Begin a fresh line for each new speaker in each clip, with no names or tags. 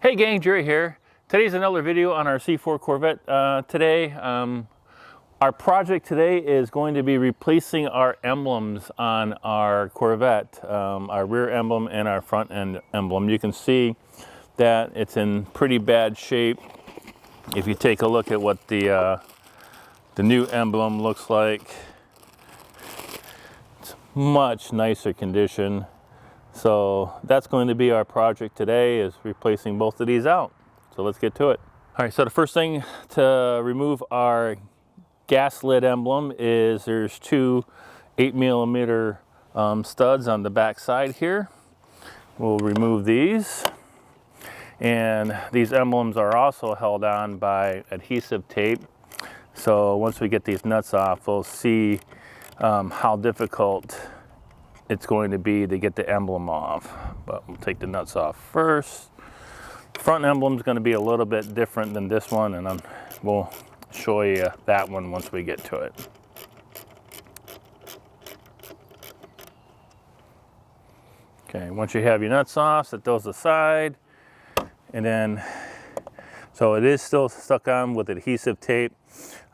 Hey gang, Jerry here. Today's another video on our C4 Corvette. Our project today is going to be replacing our emblems on our Corvette, our rear emblem and our front end emblem. You can see that it's in pretty bad shape. If you take a look at what the new emblem looks like, it's much nicer condition. So that's going to be our project today, is replacing both of these out. So let's get to it. All right, so the first thing to remove our gas lid emblem is there's two 8mm studs on the back side here. We'll remove these. And these emblems are also held on by adhesive tape. So once we get these nuts off, we'll see how difficult it's going to be to get the emblem off. But we'll take the nuts off first. Front emblem is going to be a little bit different than this one, and we'll show you that one once we get to it. Okay, once you have your nuts off, set those aside. And then, so it is still stuck on with adhesive tape.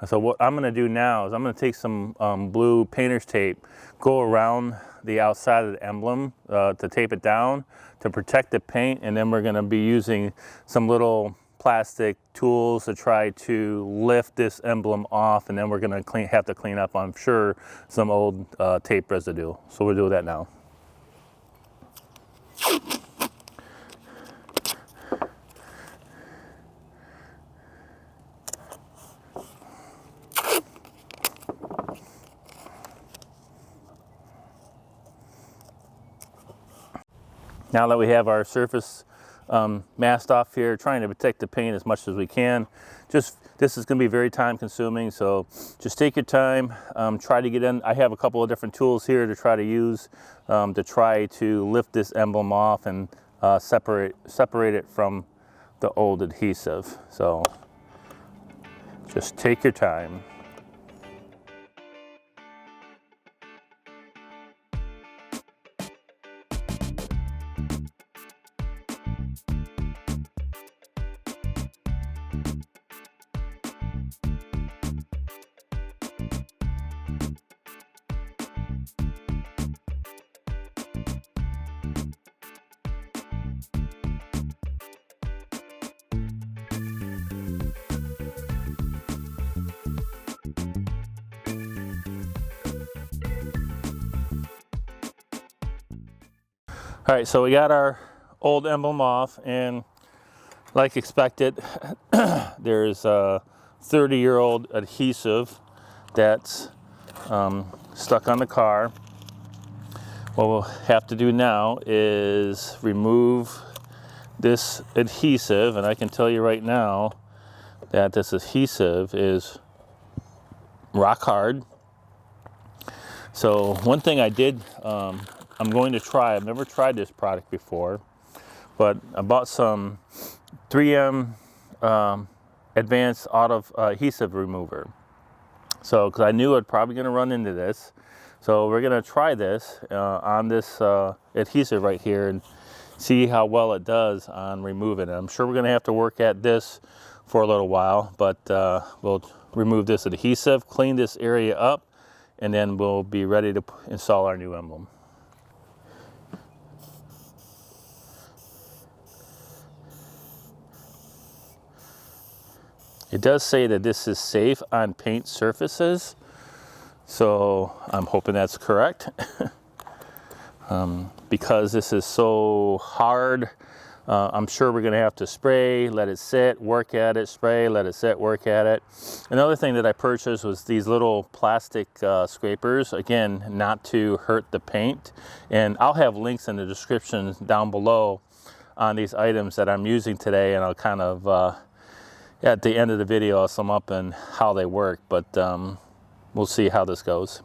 So what I'm going to do now is I'm going to take some blue painter's tape, go around the outside of the emblem to tape it down to protect the paint, and then we're going to be using some little plastic tools to try to lift this emblem off, and then we're going to have to clean up, I'm sure, some old tape residue. So we'll do that now. Now that we have our surface masked off here, trying to protect the paint as much as we can. This is going to be very time consuming, so just take your time, try to get in. I have a couple of different tools here to try to use to try to lift this emblem off and separate it from the old adhesive. So just take your time. All right, so we got our old emblem off, and like expected, there's a 30-year-old adhesive that's stuck on the car. What we'll have to do now is remove this adhesive, and I can tell you right now that this adhesive is rock hard. So one thing I did, I'm going to try, I've never tried this product before, but I bought some 3M Advanced Adhesive Remover. So, because I knew I'd probably going to run into this. So we're going to try this on this adhesive right here and see how well it does on removing it. I'm sure we're going to have to work at this for a little while, but we'll remove this adhesive, clean this area up, and then we'll be ready to install our new emblem. It does say that this is safe on paint surfaces, so I'm hoping that's correct. Because this is so hard, I'm sure we're going to have to spray, let it sit, work at it, spray, let it sit, work at it. Another thing that I purchased was these little plastic scrapers, again, not to hurt the paint. And I'll have links in the description down below on these items that I'm using today, and I'll kind of at the end of the video, I'll sum up and how they work, but we'll see how this goes.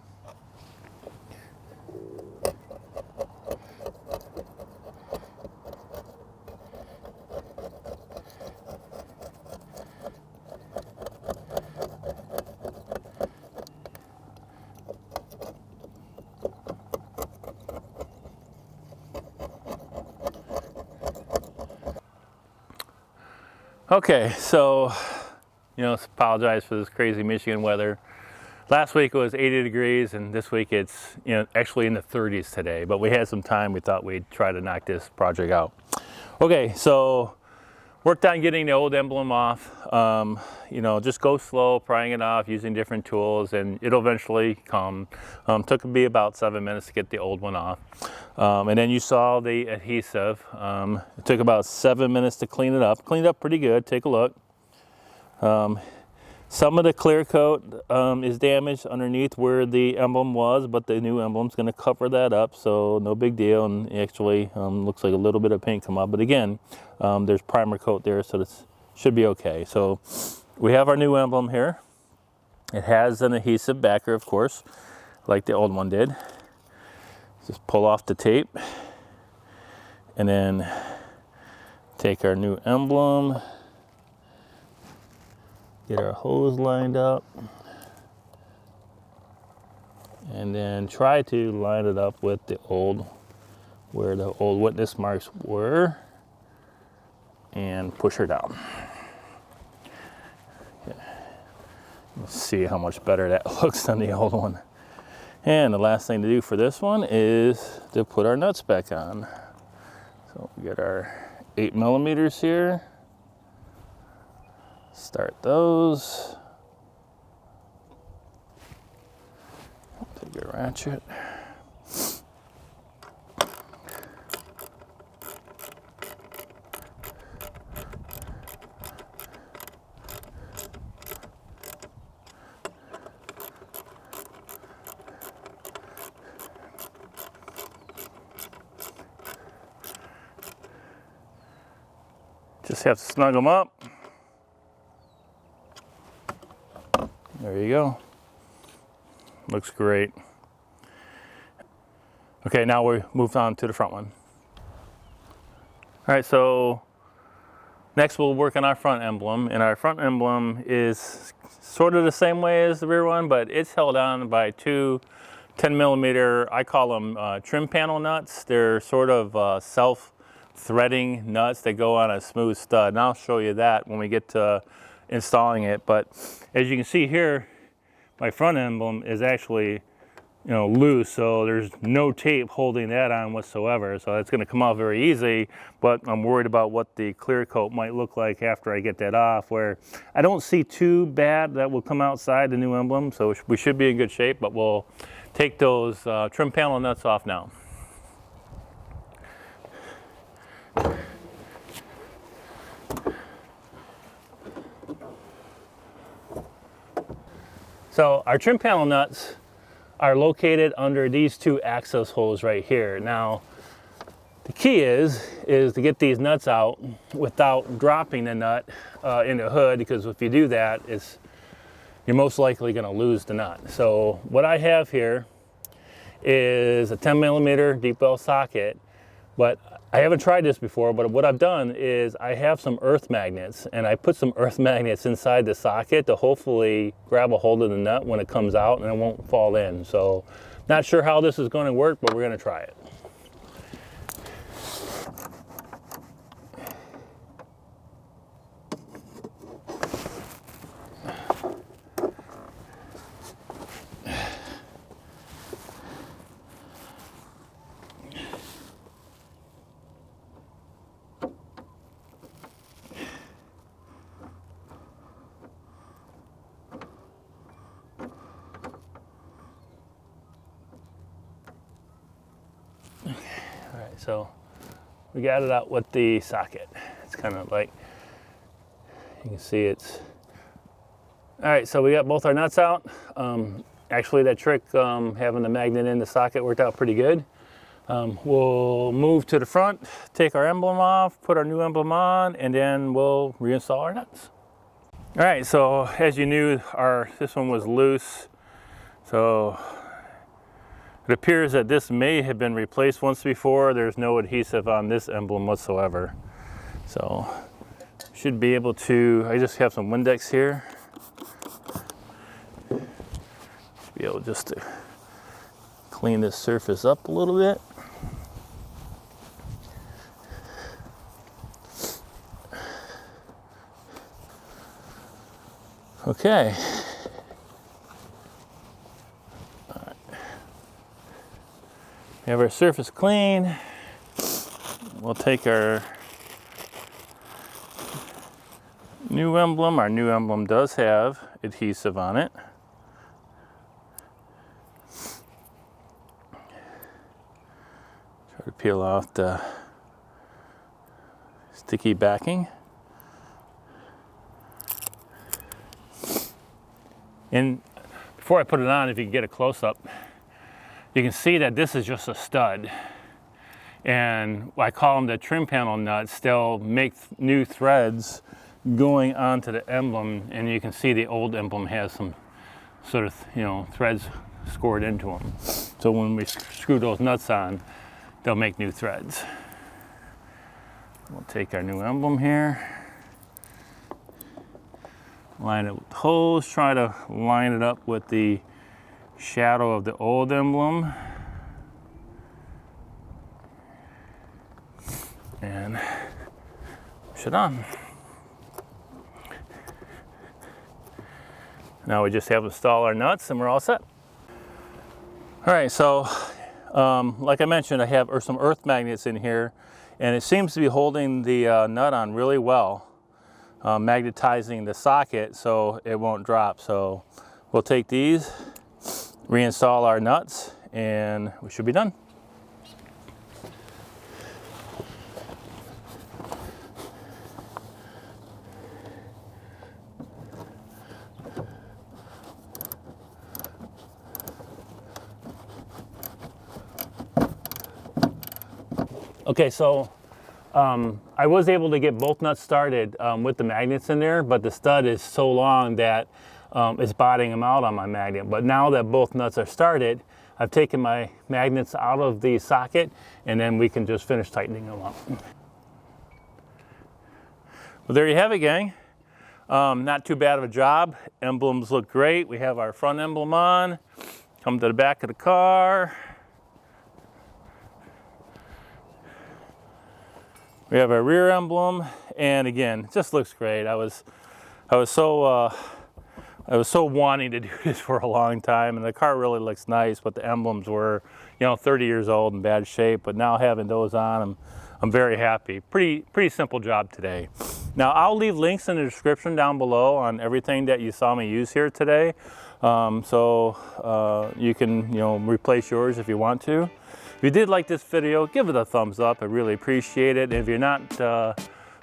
Okay, so, apologize for this crazy Michigan weather. Last week it was 80 degrees, and this week it's actually in the 30s today, but we had some time. We thought we'd try to knock this project out. Okay, so worked on getting the old emblem off. Just go slow, prying it off, using different tools, and it'll eventually come. Took me about 7 minutes to get the old one off. And then you saw the adhesive. It took about 7 minutes to clean it up. Cleaned up pretty good, take a look. Some of the clear coat is damaged underneath where the emblem was, but the new emblem's going to cover that up, so no big deal. And actually looks like a little bit of paint come up, but again, there's primer coat there, so this should be okay. So we have our new emblem here. It has an adhesive backer, of course, like the old one did. Just pull off the tape and then take our new emblem. Get our hose lined up, and then try to line it up with the old, where the old witness marks were, and push her down. Okay. Let's see how much better that looks than the old one. And the last thing to do for this one is to put our nuts back on. So we get our 8mm here. Start those. Take a ratchet. Just have to snug them up. There you go. Looks great. Okay, now we move on to the front one. All right, so next we'll work on our front emblem, and our front emblem is sort of the same way as the rear one, but it's held on by two 10mm, I call them trim panel nuts. They're sort of self-threading nuts that go on a smooth stud, and I'll show you that when we get to installing it. But as you can see here, my front emblem is actually loose, so there's no tape holding that on whatsoever, so it's going to come off very easy. But I'm worried about what the clear coat might look like after I get that off, where I don't see too bad that will come outside the new emblem, so we should be in good shape. But we'll take those trim panel nuts off now. So our trim panel nuts are located under these two access holes right here. Now, the key is to get these nuts out without dropping the nut in the hood, because if you do that, you're most likely going to lose the nut. So what I have here is a 10mm deep well socket, but I haven't tried this before, but what I've done is I have some earth magnets, and I put some earth magnets inside the socket to hopefully grab a hold of the nut when it comes out and it won't fall in. So not sure how this is going to work, but we're going to try it. So we got it out with the socket. It's kind of like, you can see it's, all right, so we got both our nuts out. Actually that trick, having the magnet in the socket, worked out pretty good. We'll move to the front, take our emblem off, put our new emblem on, and then we'll reinstall our nuts. All right, so as you knew, this one was loose. So it appears that this may have been replaced once before. There's no adhesive on this emblem whatsoever. So should be able to, I just have some Windex here. Be able just to clean this surface up a little bit. Okay. We have our surface clean. We'll take our new emblem. Our new emblem does have adhesive on it. Try to peel off the sticky backing. And before I put it on, if you can get a close-up, you can see that this is just a stud. And I call them the trim panel nuts. They'll make new threads going onto the emblem, and you can see the old emblem has some sort of, threads scored into them. So when we screw those nuts on, they'll make new threads. We'll take our new emblem here. Line it with holes, try to line it up with the shadow of the old emblem. And push it on. Now we just have to install our nuts and we're all set. All right, so like I mentioned, I have some earth magnets in here, and it seems to be holding the nut on really well. Magnetizing the socket so it won't drop. So we'll take these, reinstall our nuts, and we should be done. Okay, so I was able to get both nuts started with the magnets in there, but the stud is so long that it's bottoming them out on my magnet. But now that both nuts are started, I've taken my magnets out of the socket, and then we can just finish tightening them up. Well, there you have it, gang. Not too bad of a job. Emblems look great. We have our front emblem on. Come to the back of the car. We have our rear emblem, and again, it just looks great. I was so wanting to do this for a long time, and the car really looks nice, but the emblems were, 30 years old in bad shape. But now having those on, I'm very happy. Pretty simple job today. Now I'll leave links in the description down below on everything that you saw me use here today, so you can replace yours if you want to. If you did like this video, give it a thumbs up. I really appreciate it. And if you're not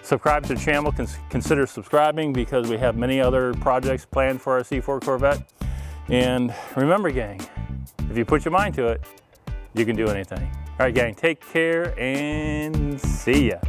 subscribed to the channel, consider subscribing, because we have many other projects planned for our C4 Corvette. And remember, gang, if you put your mind to it, you can do anything. All right, gang, take care and see ya.